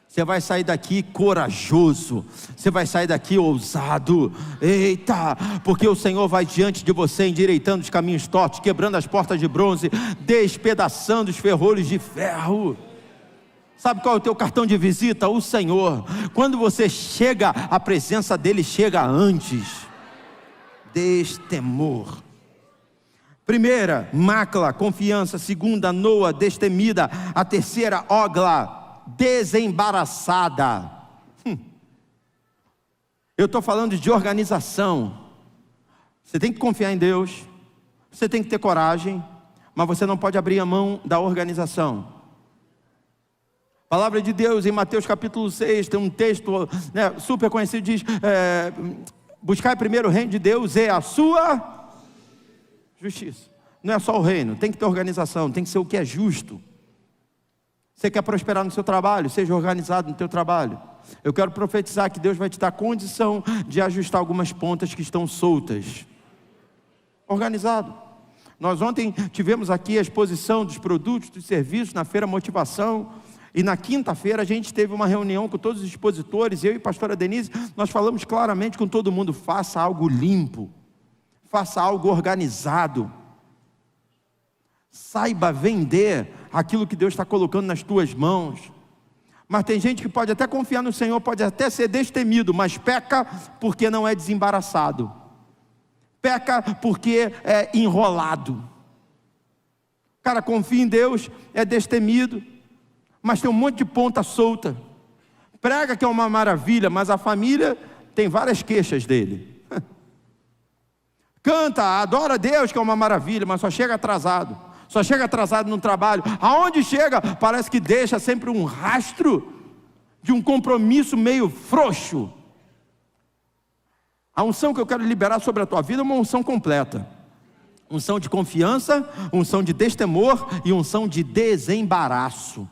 Speaker 1: Você vai sair daqui corajoso, você vai sair daqui ousado. Eita, porque o Senhor vai diante de você, endireitando os caminhos tortos, quebrando as portas de bronze, despedaçando os ferrolhos de ferro. Sabe qual é o teu cartão de visita? O Senhor. Quando você chega, a presença dele chega antes. Destemor. Primeira, Macla, confiança. Segunda, Noa, destemida. A terceira, Ogla, desembaraçada. Eu estou falando de organização. Você tem que confiar em Deus, você tem que ter coragem, mas você não pode abrir a mão da organização. A palavra de Deus em Mateus capítulo 6, tem um texto super conhecido, diz, buscai primeiro o reino de Deus e a sua justiça. Não é só o reino, tem que ter organização, tem que ser o que é justo. Você quer prosperar no seu trabalho? Seja organizado no teu trabalho. Eu quero profetizar que Deus vai te dar condição de ajustar algumas pontas que estão soltas. Organizado. Nós ontem tivemos aqui a exposição dos produtos, dos serviços na Feira Motivação. E na quinta-feira a gente teve uma reunião com todos os expositores. Eu e a pastora Denise, nós falamos claramente com todo mundo. Faça algo limpo. Faça algo organizado. Saiba vender aquilo que Deus está colocando nas tuas mãos. Mas tem gente que pode até confiar no Senhor, pode até ser destemido, mas peca porque não é desembaraçado. Peca porque é enrolado. O cara confia em Deus, é destemido, mas tem um monte de ponta solta. Prega que é uma maravilha, mas a família tem várias queixas dele. canta, adora a Deus, que é uma maravilha, mas só chega atrasado. Só chega atrasado no trabalho. Aonde chega, parece que deixa sempre um rastro de um compromisso meio frouxo. A unção que eu quero liberar sobre a tua vida é uma unção completa. Unção de confiança, unção de destemor e unção de desembaraço.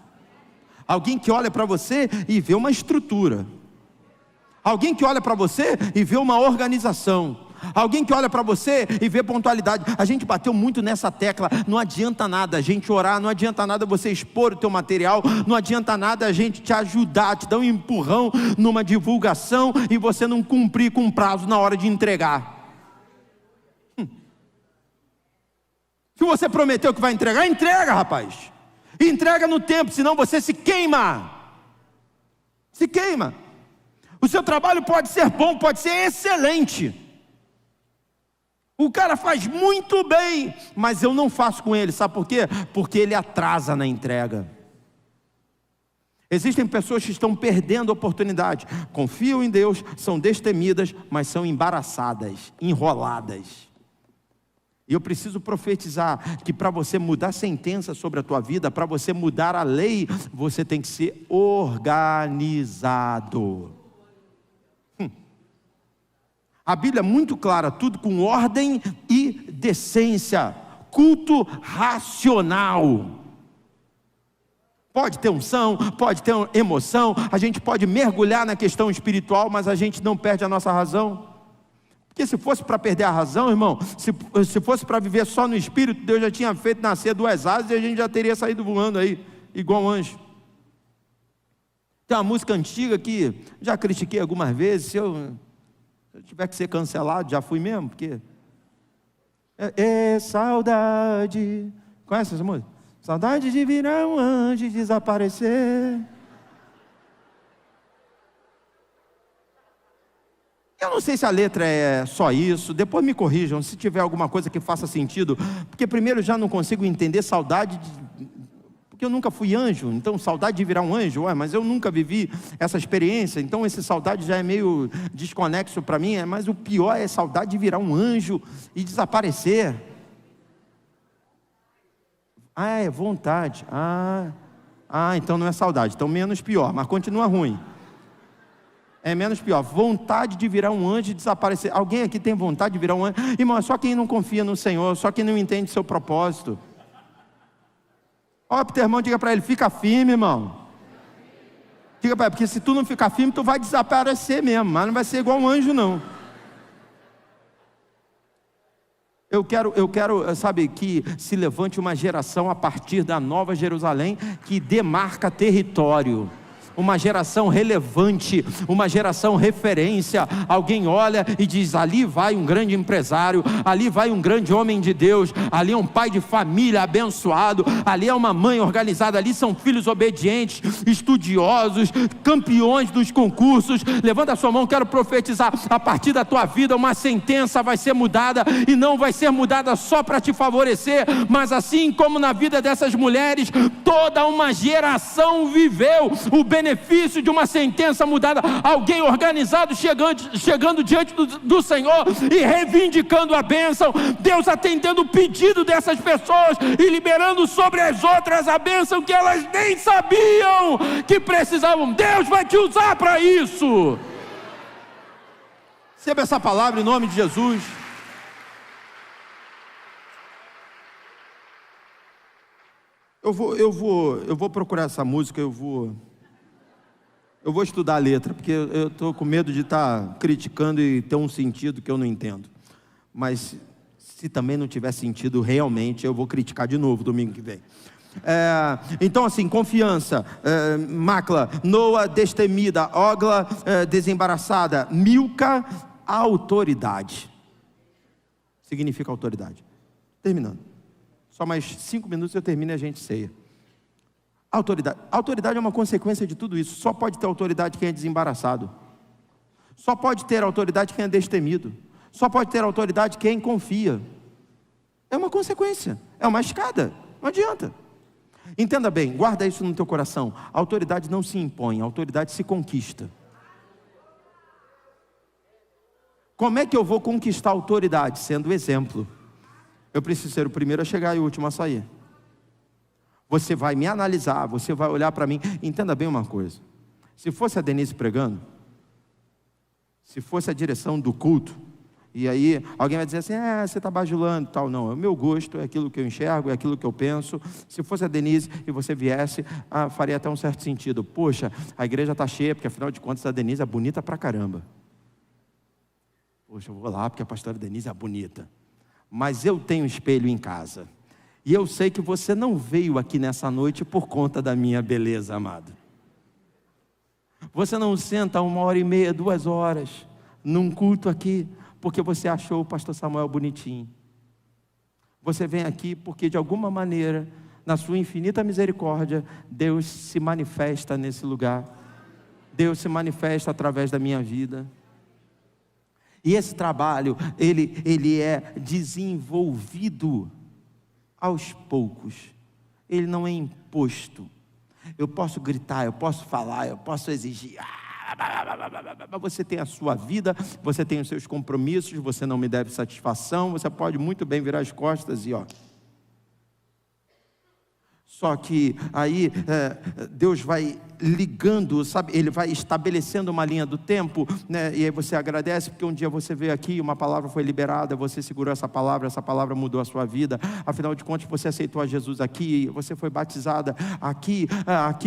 Speaker 1: Alguém que olha para você e vê uma estrutura. Alguém que olha para você e vê uma organização. Alguém que olha para você e vê pontualidade. A gente bateu muito nessa tecla. Não adianta nada a gente orar, não adianta nada você expor o teu material, não adianta nada a gente te ajudar, te dar um empurrão numa divulgação e você não cumprir com o prazo na hora de entregar. Se você prometeu que vai entregar, entrega, rapaz. Entrega no tempo, senão você se queima. Se queima. O seu trabalho pode ser bom, pode ser excelente. O cara faz muito bem, mas eu não faço com ele, sabe por quê? Porque ele atrasa na entrega. Existem pessoas que estão perdendo a oportunidade, confiam em Deus, são destemidas, mas são embaraçadas, enroladas. E eu preciso profetizar que para você mudar a sentença sobre a tua vida, para você mudar a lei, você tem que ser organizado. A Bíblia é muito clara, tudo com ordem e decência, culto racional. Pode ter unção, pode ter emoção, a gente pode mergulhar na questão espiritual, mas a gente não perde a nossa razão. Porque se fosse para perder a razão, irmão, se fosse para viver só no espírito, Deus já tinha feito nascer duas asas e a gente já teria saído voando aí, igual um anjo. Tem uma música antiga que já critiquei algumas vezes, se eu tiver que ser cancelado, já fui mesmo, porque saudade. Conhece essa música? Saudade de virar um anjo e desaparecer. Eu não sei se a letra é só isso, depois me corrijam se tiver alguma coisa que faça sentido, porque primeiro eu já não consigo entender saudade porque eu nunca fui anjo, então saudade de virar um anjo, mas eu nunca vivi essa experiência, então esse saudade já é meio desconexo para mim, mas o pior é saudade de virar um anjo e desaparecer. É vontade, então não é saudade, então menos pior, mas continua ruim. É menos pior, vontade de virar um anjo e desaparecer. Alguém aqui tem vontade de virar um anjo? Irmão, é só quem não confia no Senhor, só quem não entende seu propósito. Olha para o teu irmão, diga para ele, fica firme, irmão. Diga para ele, porque se tu não ficar firme, tu vai desaparecer mesmo, mas não vai ser igual um anjo não. Eu quero, sabe, que se levante uma geração a partir da Nova Jerusalém, que demarca território. Uma geração relevante, uma geração referência. Alguém olha e diz, ali vai um grande empresário, ali vai um grande homem de Deus, ali é um pai de família abençoado, ali é uma mãe organizada, ali são filhos obedientes, estudiosos, campeões dos concursos. Levanta a sua mão, quero profetizar, a partir da tua vida uma sentença vai ser mudada, e não vai ser mudada só para te favorecer, mas assim como na vida dessas mulheres, toda uma geração viveu o benefício de uma sentença mudada. Alguém organizado chegando diante do Senhor e reivindicando a bênção, Deus atendendo o pedido dessas pessoas e liberando sobre as outras a bênção que elas nem sabiam que precisavam. Deus vai te usar para isso. Receba essa palavra em nome de Jesus. Eu vou procurar essa música, eu vou estudar a letra, porque eu estou com medo de estar criticando e ter um sentido que eu não entendo. Mas se também não tiver sentido realmente, eu vou criticar de novo domingo que vem. Então assim, confiança, Macla, Noa, destemida, Ogla, desembaraçada, Milca, autoridade. Significa autoridade. Terminando. Só mais 5 minutos eu termino e a gente ceia. Autoridade é uma consequência de tudo isso. Só pode ter autoridade quem é desembaraçado. Só pode ter autoridade quem é destemido. Só pode ter autoridade quem confia. É uma consequência, é uma escada, não adianta. Entenda bem, guarda isso no teu coração. A autoridade não se impõe, a autoridade se conquista. Como é que eu vou conquistar a autoridade? Sendo exemplo. Eu preciso ser o primeiro a chegar e o último a sair. Você vai me analisar, você vai olhar para mim. Entenda bem uma coisa. Se fosse a Denise pregando, se fosse a direção do culto, e aí alguém vai dizer assim, você está bajulando e tal. Não, o meu gosto é aquilo que eu enxergo, é aquilo que eu penso. Se fosse a Denise e você viesse, faria até um certo sentido. Poxa, a igreja está cheia, porque afinal de contas a Denise é bonita pra caramba. Poxa, eu vou lá porque a pastora Denise é bonita. Mas eu tenho espelho em casa. E eu sei que você não veio aqui nessa noite por conta da minha beleza, amado. Você não senta 1h30, 2 horas, num culto aqui, porque você achou o pastor Samuel bonitinho. Você vem aqui porque de alguma maneira, na sua infinita misericórdia, Deus se manifesta nesse lugar. Deus se manifesta através da minha vida. E esse trabalho, ele é desenvolvido aos poucos. Ele não é imposto. Eu posso gritar, eu posso falar, eu posso exigir. Você tem a sua vida, você tem os seus compromissos, você não me deve satisfação, você pode muito bem virar as costas e Só que aí Deus vai ligando, sabe? Ele vai estabelecendo uma linha do tempo, né? E aí você agradece porque um dia você veio aqui, uma palavra foi liberada, você segurou essa palavra mudou a sua vida. Afinal de contas, você aceitou a Jesus aqui, você foi batizada aqui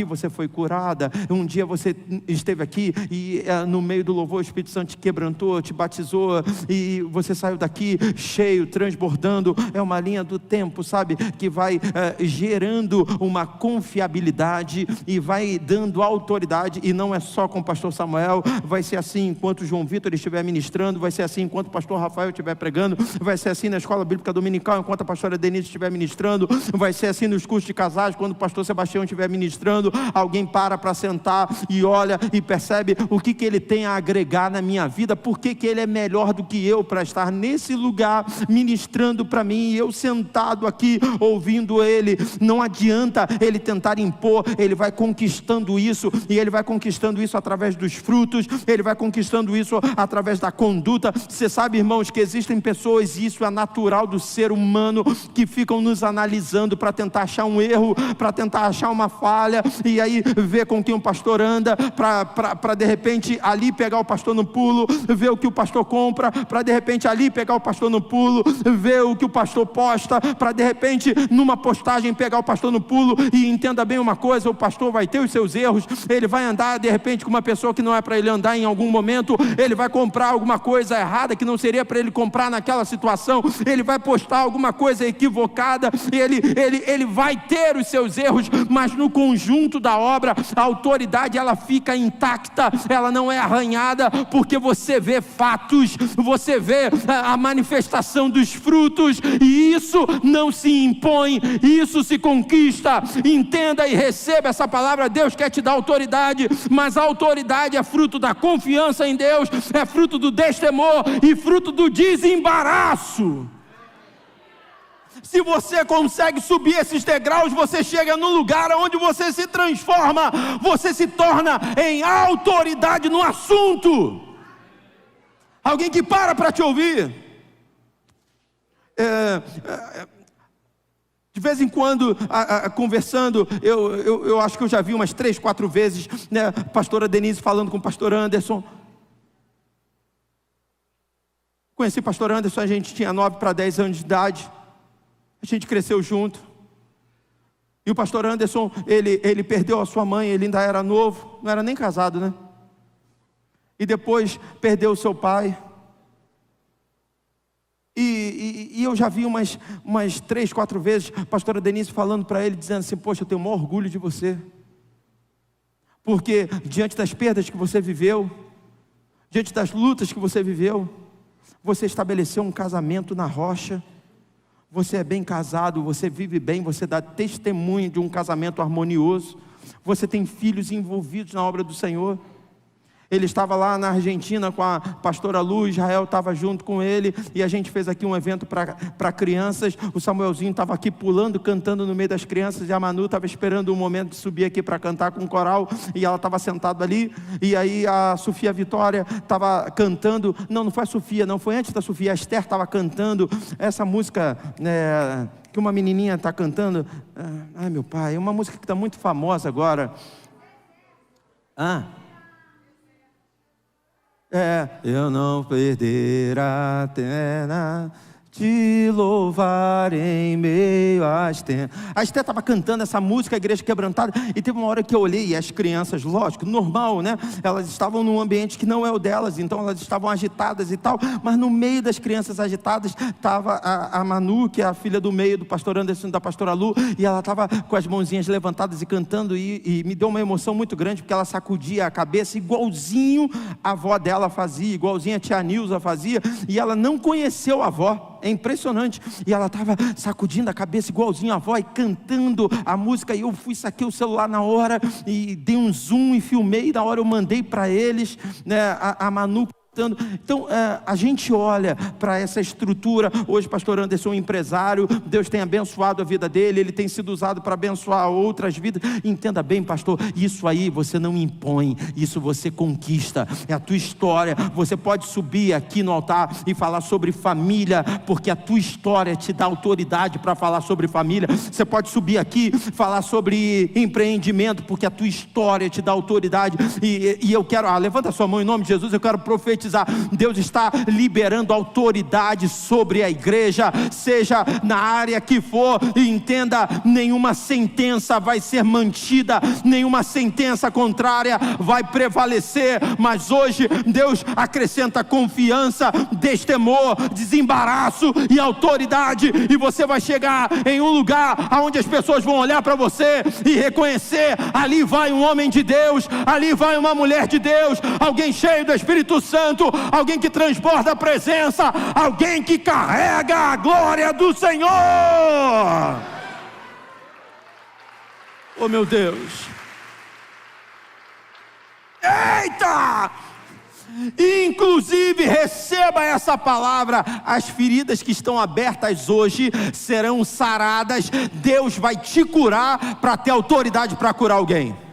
Speaker 1: você foi curada. Um dia você esteve aqui e no meio do louvor o Espírito Santo te quebrantou, te batizou e você saiu daqui cheio, transbordando. É uma linha do tempo, sabe? Que vai gerando uma confiabilidade e vai dando autoridade. E não é só com o pastor Samuel, vai ser assim enquanto o João Vitor estiver ministrando, vai ser assim enquanto o pastor Rafael estiver pregando, vai ser assim na escola bíblica dominical enquanto a pastora Denise estiver ministrando, vai ser assim nos cursos de casais quando o pastor Sebastião estiver ministrando. Alguém para sentar e olha e percebe o que ele tem a agregar na minha vida, por que ele é melhor do que eu para estar nesse lugar ministrando para mim, e eu sentado aqui ouvindo ele. Não adianta ele tentar impor, ele vai conquistando isso, e ele vai conquistando isso através dos frutos, ele vai conquistando isso através da conduta. Você sabe, irmãos, que existem pessoas, e isso é natural do ser humano, que ficam nos analisando para tentar achar um erro, para tentar achar uma falha, e aí ver com quem o pastor anda, para de repente ali pegar o pastor no pulo, ver o que o pastor compra, para de repente ali pegar o pastor no pulo, ver o que o pastor posta, para de repente numa postagem pegar o pastor no pulo. E entenda bem uma coisa, o pastor vai ter os seus erros, ele vai andar de repente com uma pessoa que não é para ele andar em algum momento, ele vai comprar alguma coisa errada que não seria para ele comprar naquela situação, ele vai postar alguma coisa equivocada, ele vai ter os seus erros, mas no conjunto da obra, a autoridade ela fica intacta, ela não é arranhada, porque você vê fatos, você vê a manifestação dos frutos, e isso não se impõe, isso se conquista. Entenda e receba essa palavra. Deus quer te dar autoridade, mas a autoridade é fruto da confiança em Deus, é fruto do destemor e fruto do desembaraço. Se você consegue subir esses degraus, você chega num lugar onde você se transforma, você se torna em autoridade no assunto. Alguém que para te ouvir. De vez em quando, conversando, eu acho que eu já vi umas 3, 4 vezes, né, pastora Denise falando com o pastor Anderson. Conheci o pastor Anderson, a gente tinha 9 para 10 anos de idade, a gente cresceu junto. E o pastor Anderson, ele perdeu a sua mãe, ele ainda era novo, não era nem casado, né? E depois perdeu o seu pai. E eu já vi umas 3, 4 vezes a pastora Denise falando para ele, dizendo assim: poxa, eu tenho o maior orgulho de você, porque diante das perdas que você viveu, diante das lutas que você viveu, você estabeleceu um casamento na rocha, você é bem casado, você vive bem, você dá testemunho de um casamento harmonioso, você tem filhos envolvidos na obra do Senhor. Ele estava lá na Argentina com a pastora Lu, Israel estava junto com ele, e a gente fez aqui um evento para crianças. O Samuelzinho estava aqui pulando, cantando no meio das crianças, e a Manu estava esperando o momento de subir aqui para cantar com o coral, e ela estava sentada ali, e aí a Sofia Vitória estava cantando, não foi a Sofia, não, foi antes da Sofia, a Esther estava cantando essa música, que uma menininha está cantando, ai meu pai, é uma música que está muito famosa agora, eu não perder a pena te louvar em meio às tendas. A Esther estava cantando essa música, a igreja quebrantada, e teve uma hora que eu olhei, e as crianças, lógico, normal, né? Elas estavam num ambiente que não é o delas, então elas estavam agitadas e tal, mas no meio das crianças agitadas, estava a Manu, que é a filha do meio do pastor Anderson, da pastora Lu, e ela estava com as mãozinhas levantadas e cantando, e me deu uma emoção muito grande, porque ela sacudia a cabeça, igualzinho a avó dela fazia, igualzinho a tia Nilza fazia, e ela não conheceu a avó. É impressionante, e ela estava sacudindo a cabeça igualzinho a avó e cantando a música, e eu saquei o celular na hora e dei um zoom e filmei, na hora eu mandei para eles, né, a Manu. Então a gente olha para essa estrutura. Hoje pastor Anderson é um empresário, Deus tem abençoado a vida dele, ele tem sido usado para abençoar outras vidas. Entenda bem, pastor, isso aí você não impõe, isso você conquista, é a tua história. Você pode subir aqui no altar e falar sobre família, porque a tua história te dá autoridade para falar sobre família. Você pode subir aqui e falar sobre empreendimento, porque a tua história te dá autoridade. E eu quero, levanta a sua mão em nome de Jesus, eu quero profetizar. Deus está liberando autoridade sobre a igreja, seja na área que for, e entenda, nenhuma sentença vai ser mantida, nenhuma sentença contrária vai prevalecer, mas hoje Deus acrescenta confiança, destemor, desembaraço e autoridade, e você vai chegar em um lugar onde as pessoas vão olhar para você e reconhecer, ali vai um homem de Deus, ali vai uma mulher de Deus, alguém cheio do Espírito Santo, alguém que transporta a presença, alguém que carrega a glória do Senhor. Oh meu Deus, eita! Inclusive, receba essa palavra, as feridas que estão abertas hoje serão saradas. Deus vai te curar para ter autoridade para curar alguém.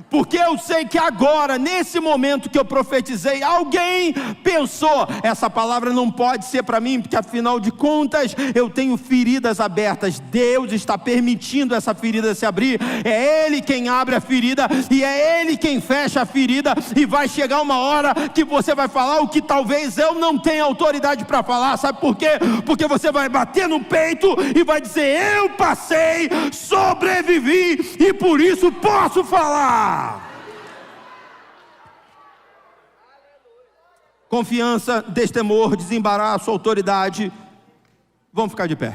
Speaker 1: Porque eu sei que agora, nesse momento que eu profetizei, alguém pensou, essa palavra não pode ser para mim, porque afinal de contas, eu tenho feridas abertas. Deus está permitindo essa ferida se abrir, é Ele quem abre a ferida, e é Ele quem fecha a ferida, e vai chegar uma hora que você vai falar o que talvez eu não tenha autoridade para falar. Sabe por quê? Porque você vai bater no peito e vai dizer, eu passei, sobrevivi, e por isso posso falar. Confiança, destemor, desembaraço, autoridade. Vamos ficar de pé.